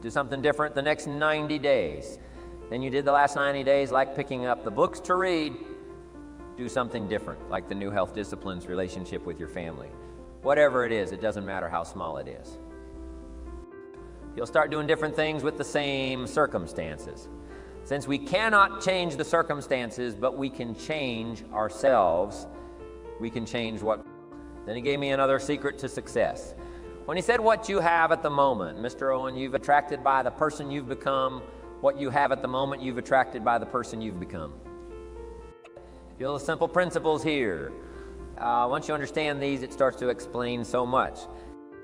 Do something different the next 90 days than you did the last 90 days, like picking up the books to read. Do something different, like the new health disciplines relationship with your family. Whatever it is, it doesn't matter how small it is. You'll start doing different things with the same circumstances. Since we cannot change the circumstances, but we can change ourselves, we can change what. Then he gave me another secret to success. When he said what you have at the moment, Mr. Owen, you've attracted by the person you've become. What you have at the moment, you've attracted by the person you've become. Feel the simple principles here. Once you understand these, it starts to explain so much.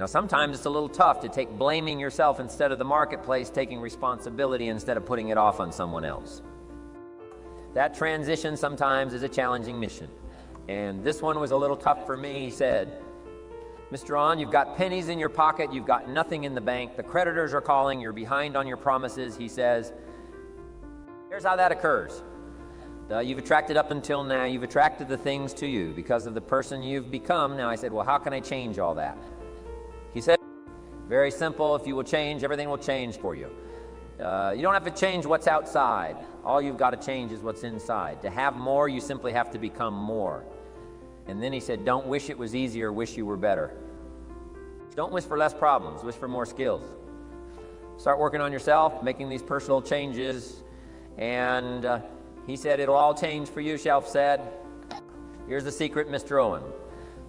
Now, sometimes it's a little tough to take blaming yourself instead of the marketplace, taking responsibility instead of putting it off on someone else. That transition sometimes is a challenging mission. And this one was a little tough for me. He said, Mr. Rohn, you've got pennies in your pocket, you've got nothing in the bank, the creditors are calling, you're behind on your promises. He says, here's how that occurs. You've attracted up until now, you've attracted the things to you because of the person you've become. Now I said, well, how can I change all that? He said, very simple, if you will change, everything will change for you. You don't have to change what's outside. All you've got to change is what's inside. To have more, you simply have to become more. And then he said, don't wish it was easier, wish you were better. Don't wish for less problems, wish for more skills. Start working on yourself, making these personal changes. And he said, it'll all change for you, Shelf said. Here's the secret, Mr. Owen.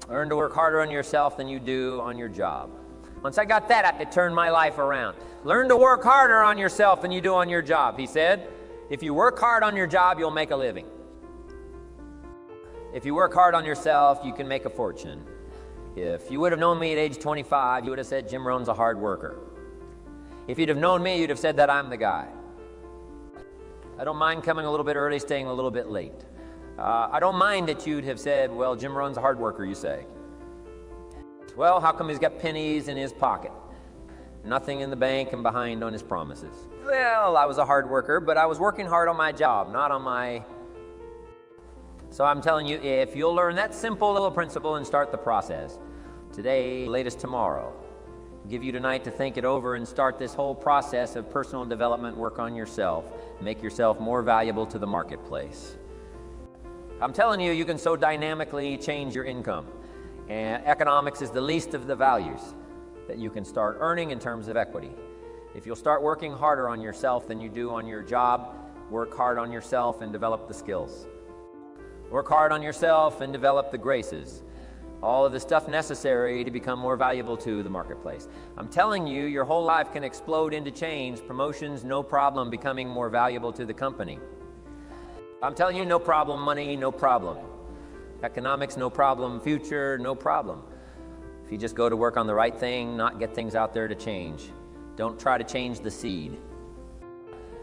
Learn to work harder on yourself than you do on your job. Once I got that, it turned my life around. Learn to work harder on yourself than you do on your job. He said, if you work hard on your job, you'll make a living. If you work hard on yourself, you can make a fortune. If you would have known me at age 25, you would have said, Jim Rohn's a hard worker. If you'd have known me, you'd have said that I'm the guy. I don't mind coming a little bit early, staying a little bit late. I don't mind that you'd have said, well, Jim Rohn's a hard worker, you say. Well, how come he's got pennies in his pocket? Nothing in the bank and behind on his promises. Well, I was a hard worker, but I was working hard on my job, not on my... So I'm telling you, if you'll learn that simple little principle and start the process, today, latest tomorrow, give you tonight to think it over and start this whole process of personal development, work on yourself, make yourself more valuable to the marketplace. I'm telling you, you can so dynamically change your income. And economics is the least of the values that you can start earning in terms of equity. If you'll start working harder on yourself than you do on your job, work hard on yourself and develop the skills. Work hard on yourself and develop the graces. All of the stuff necessary to become more valuable to the marketplace. I'm telling you, your whole life can explode into change, promotions, no problem, becoming more valuable to the company. I'm telling you, no problem, money, no problem. Economics, no problem. Future, no problem. If you just go to work on the right thing, not get things out there to change. Don't try to change the seed.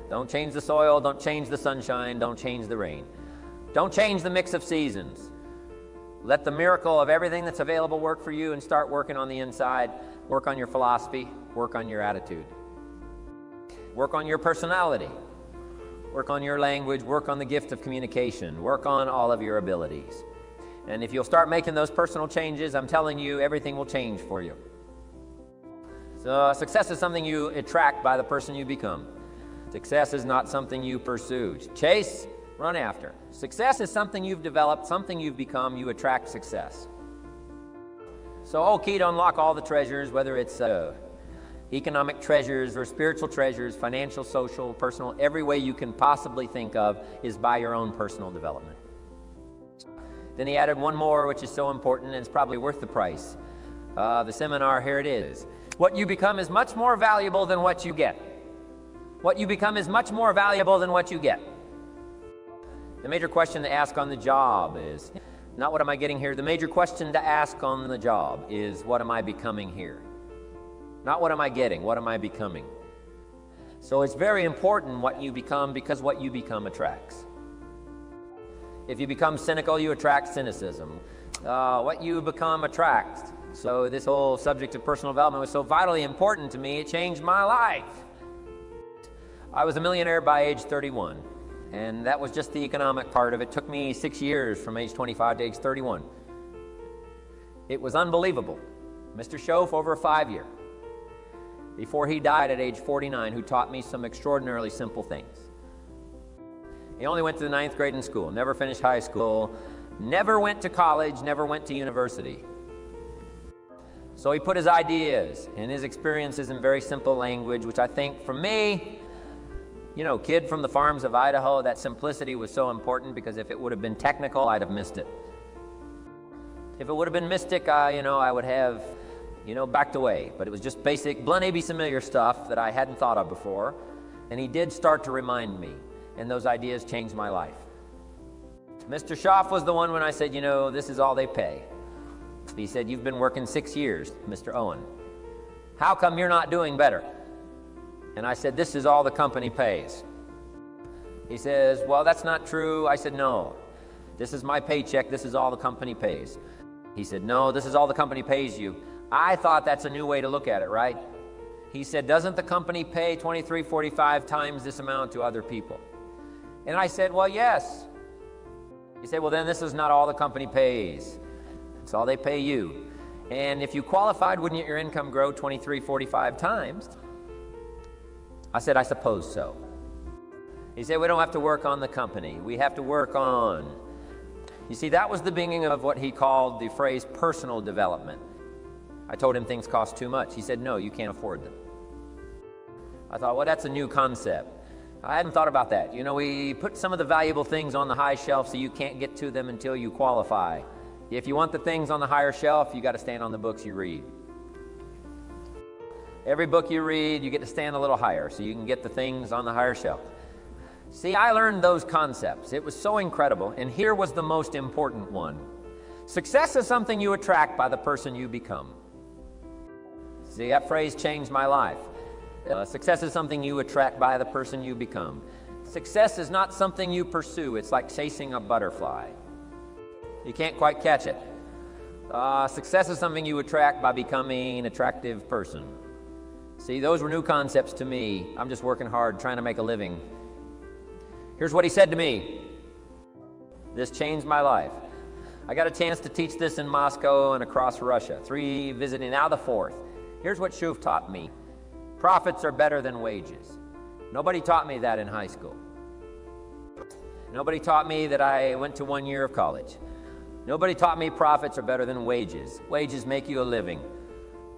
Don't change the soil, don't change the sunshine, don't change the rain. Don't change the mix of seasons. Let the miracle of everything that's available work for you and start working on the inside. Work on your philosophy, work on your attitude. Work on your personality. Work on your language, work on the gift of communication, work on all of your abilities. And if you'll start making those personal changes, I'm telling you, everything will change for you. So success is something you attract by the person you become. Success is not something you pursue. Chase, run after. Success is something you've developed, something you've become, you attract success. So whole key to unlock all the treasures, whether it's economic treasures or spiritual treasures, financial, social, personal, every way you can possibly think of is by your own personal development. Then he added one more, which is so important and it's probably worth the price. The seminar, here it is. What you become is much more valuable than what you get. What you become is much more valuable than what you get. The major question to ask on the job is not what am I getting here. The major question to ask on the job is what am I becoming here? Not what am I getting, what am I becoming? So it's very important what you become because what you become attracts. If you become cynical, you attract cynicism. What you become attracts. So this whole subject of personal development was so vitally important to me, it changed my life. I was a millionaire by age 31, and that was just the economic part of it. It took me 6 years from age 25 to age 31. It was unbelievable. Mr. Schoaf over a 5-year. before he died at age 49, who taught me some extraordinarily simple things. He only went to the 9th grade in school, never finished high school, never went to college, never went to university. So he put his ideas and his experiences in very simple language, which I think for me, you know, kid from the farms of Idaho, that simplicity was so important, because if it would have been technical, I'd have missed it. If it would have been mystic, I would have, backed away. But it was just basic, blunt, A.B. familiar stuff that I hadn't thought of before. And he did start to remind me, and those ideas changed my life. Mr. Schaff was the one when I said, this is all they pay. He said, you've been working 6 years, Mr. Owen. How come you're not doing better? And I said, this is all the company pays. He says, well, that's not true. I said, no, this is my paycheck. This is all the company pays. He said, no, this is all the company pays you. I thought that's a new way to look at it, right? He said, doesn't the company pay 23.45 times this amount to other people? And I said, well, yes. He said, well, then this is not all the company pays. It's all they pay you. And if you qualified, wouldn't your income grow 23.45 times? I said, I suppose so. He said, we don't have to work on the company. We have to work on. You see, that was the beginning of what he called the phrase personal development. I told him things cost too much. He said, no, you can't afford them. I thought, well, that's a new concept. I hadn't thought about that. We put some of the valuable things on the high shelf so you can't get to them until you qualify. If you want the things on the higher shelf, you got to stand on the books you read. Every book you read, you get to stand a little higher so you can get the things on the higher shelf. See, I learned those concepts. It was so incredible, and here was the most important one. Success is something you attract by the person you become. See, that phrase changed my life. Success is something you attract by the person you become. Success is not something you pursue. It's like chasing a butterfly. You can't quite catch it. Success is something you attract by becoming an attractive person. See, those were new concepts to me. I'm just working hard, trying to make a living. Here's what he said to me. This changed my life. I got a chance to teach this in Moscow and across Russia. 3 visiting, now the 4th. Here's what Shuf taught me. Profits are better than wages. Nobody taught me that in high school. Nobody taught me that I went to 1 year of college. Nobody taught me profits are better than wages. Wages make you a living.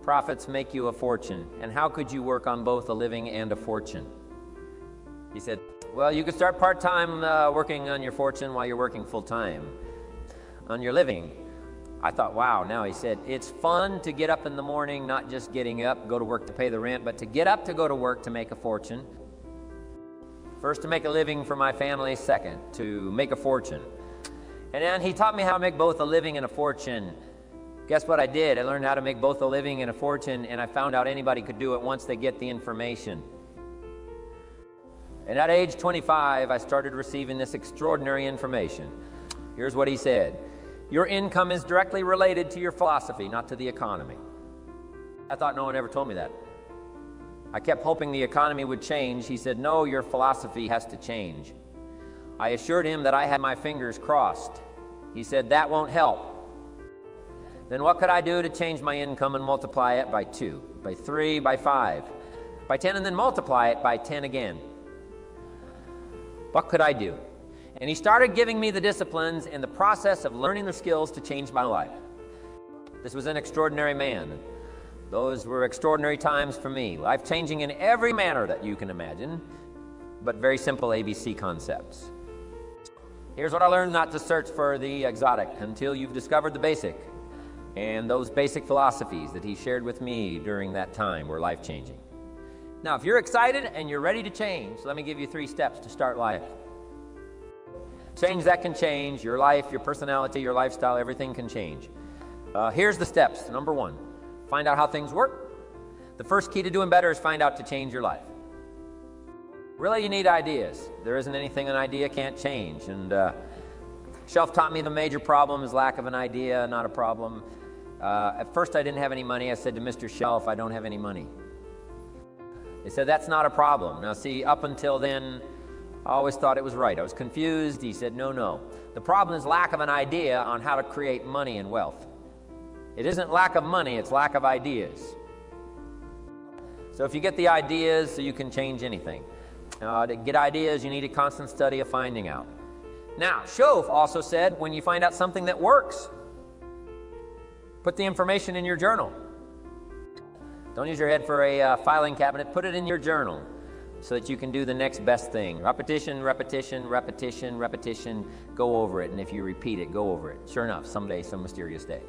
Profits make you a fortune. And how could you work on both a living and a fortune? He said, well, you could start part-time working on your fortune while you're working full-time on your living. I thought, wow. Now he said, it's fun to get up in the morning, not just getting up, go to work to pay the rent, but to get up to go to work to make a fortune. First, to make a living for my family. Second, to make a fortune. And then he taught me how to make both a living and a fortune. Guess what I did? I learned how to make both a living and a fortune, and I found out anybody could do it once they get the information. And at age 25, I started receiving this extraordinary information. Here's what he said. Your income is directly related to your philosophy, not to the economy. I thought no one ever told me that. I kept hoping the economy would change. He said, no, your philosophy has to change. I assured him that I had my fingers crossed. He said, that won't help. Then what could I do to change my income and multiply it by 2, by 3, by 5, by 10, and then multiply it by 10 again? What could I do? And he started giving me the disciplines in the process of learning the skills to change my life. This was an extraordinary man. Those were extraordinary times for me, life-changing in every manner that you can imagine, but very simple ABC concepts. Here's what I learned: not to search for the exotic until you've discovered the basic. And those basic philosophies that he shared with me during that time were life-changing. Now, if you're excited and you're ready to change, let me give you 3 steps to start life. Change that can change your life, your personality, your lifestyle, everything can change. Here's the steps. Number 1, find out how things work. The first key to doing better is find out to change your life. Really, you need ideas. There isn't anything an idea can't change. And Shelf taught me the major problem is lack of an idea, not a problem. At first, I didn't have any money. I said to Mr. Shelf, I don't have any money. He said, that's not a problem. Now, see, up until then, I always thought it was right. I was confused. He said, no. The problem is lack of an idea on how to create money and wealth. It isn't lack of money, it's lack of ideas. So if you get the ideas, so you can change anything. To get ideas, you need a constant study of finding out. Now, Shove also said, when you find out something that works, put the information in your journal. Don't use your head for a filing cabinet. Put it in your journal so that you can do the next best thing. Repetition, repetition, repetition, repetition. Go over it, and if you repeat it, go over it. Sure enough, someday, some mysterious day.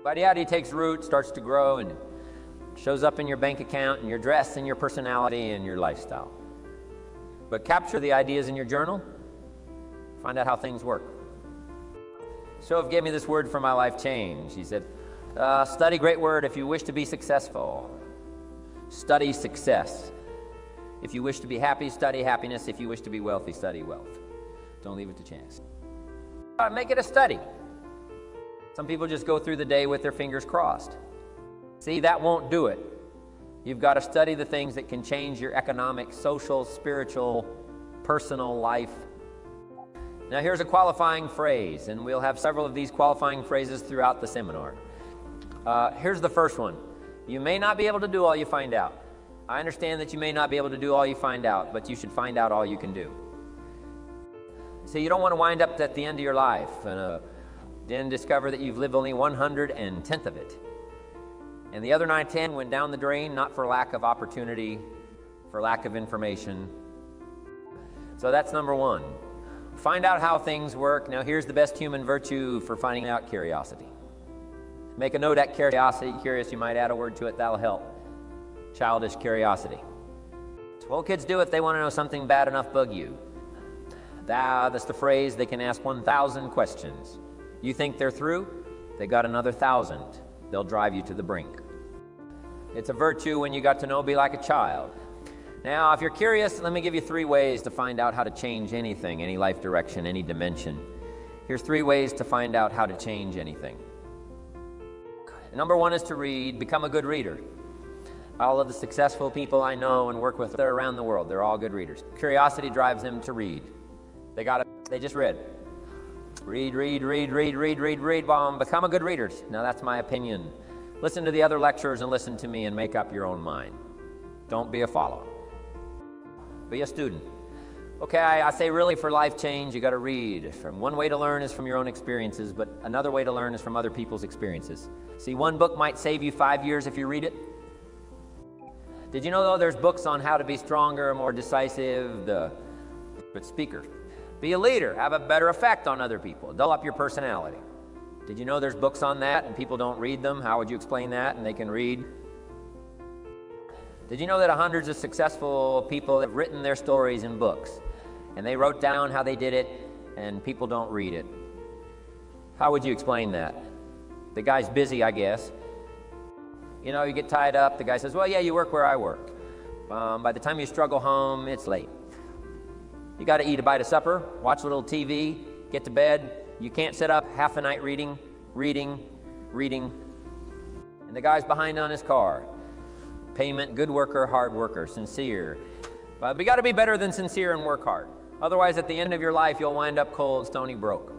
But the idea takes root, starts to grow, and shows up in your bank account, and your dress, and your personality, and your lifestyle. But capture the ideas in your journal. Find out how things work. Shove gave me this word for my life change. He said, study, great word, if you wish to be successful. Study success. If you wish to be happy, study happiness. If you wish to be wealthy, study wealth. Don't leave it to chance. Make it a study. Some people just go through the day with their fingers crossed. See, that won't do it. You've got to study the things that can change your economic, social, spiritual, personal life. Now here's a qualifying phrase, and we'll have several of these qualifying phrases throughout the seminar. Here's the first one. You may not be able to do all you find out. I understand that you may not be able to do all you find out, but you should find out all you can do. So you don't want to wind up at the end of your life and then discover that you've lived only 110th of it. And the other 9/10 went down the drain, not for lack of opportunity, for lack of information. So that's number one. Find out how things work. Now here's the best human virtue for finding out: curiosity. Make a note at curiosity. Curious, you might add a word to it, that'll help. Childish curiosity. Well, kids do if they want to know something bad enough bug you. That's the phrase, they can ask 1,000 questions. You think they're through? They got another 1,000. They'll drive you to the brink. It's a virtue when you got to know, be like a child. Now, if you're curious, let me give you 3 ways to find out how to change anything, any life direction, any dimension. Here's 3 ways to find out how to change anything. Number 1 is to read. Become a good reader. All of the successful people I know and work with, they're around the world. They're all good readers. Curiosity drives them to read. They just read. Read, read, read, read, read, read, read. Become a good reader. Now that's my opinion. Listen to the other lecturers and listen to me and make up your own mind. Don't be a follower. Be a student. Okay, I say really for life change, you got to read. One way to learn is from your own experiences, but another way to learn is from other people's experiences. See, one book might save you 5 years if you read it. Did you know, though, there's books on how to be stronger, more decisive, but speaker. Be a leader, have a better effect on other people, develop your personality. Did you know there's books on that and people don't read them? How would you explain that? And they can read. Did you know that hundreds of successful people have written their stories in books? And they wrote down how they did it, and people don't read it. How would you explain that? The guy's busy, I guess. You know, you get tied up, the guy says, well, yeah, you work where I work. By the time you struggle home, it's late. You got to eat a bite of supper, watch a little TV, get to bed. You can't sit up half the night reading. And the guy's behind on his car. Payment, good worker, hard worker, sincere. But you got to be better than sincere and work hard. Otherwise, at the end of your life, you'll wind up cold, stony broke.